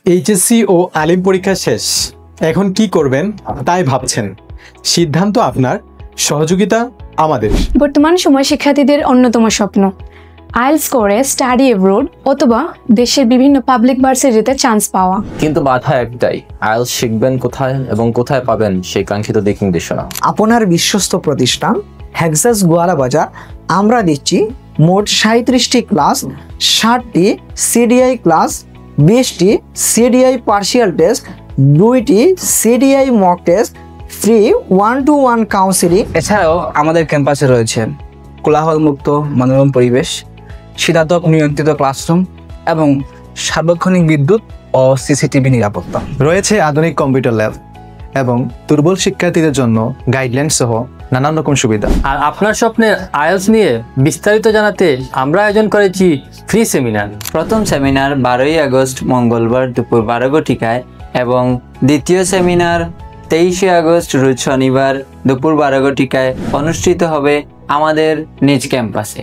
HSC ও আলিম পরীক্ষা শেষ, এখন কি করবেন তাই ভাবছেন। সিদ্ধান্ত আপনার, সহযোগিতা আমাদের। বর্তমান সময় শিক্ষার্থীদের অন্যতম স্বপ্ন আইএলটিএস করে স্টাডি অ্যাব্রোড অথবা দেশের বিভিন্ন পাবলিক ভার্সিটিতে চান্স পাওয়া। কিন্তু বাধা একটাই, আইএলটিএস শিখবেন কোথায় এবং কোথায় পাবেন সেই কাঙ্ক্ষিত দিক নির্দেশনা। আপনার বিশ্বস্ত প্রতিষ্ঠান হেক্সাস গোয়ালা বাজার আমরা দিচ্ছি মোট 37টি ক্লাস, 60টি সিডিআই ক্লাস, 20টি সিডিআই পার্সিয়াল টেস্ট, 2টি CDI mock test, free 1-to-1 counselling. এছাড়াও আমাদের ক্যাম্পাসে রয়েছে কোলাহলমুক্ত মনোরম পরিবেশ, শীতাতপ নিয়ন্ত্রিত ক্লাসরুম এবং সার্বক্ষণিক বিদ্যুৎ ও সিসিটিভি নিরাপত্তা। রয়েছে আধুনিক কম্পিউটার ল্যাব এবং দুর্বল শিক্ষার্থীদের জন্য গাইডলাইন সহ নানান রকম সুবিধা। আর আপনার স্বপ্নের আইএলটিএস নিয়ে বিস্তারিত জানাতে আমরা আয়োজন করেছি ফ্রি সেমিনার। প্রথম সেমিনার 12ই আগস্ট মঙ্গলবার দুপুর 12 ঘটিকায় এবং দ্বিতীয় সেমিনার 23শে আগস্ট রোজ শনিবার দুপুর 12 ঘটিকায় অনুষ্ঠিত হবে আমাদের নিজ ক্যাম্পাসে।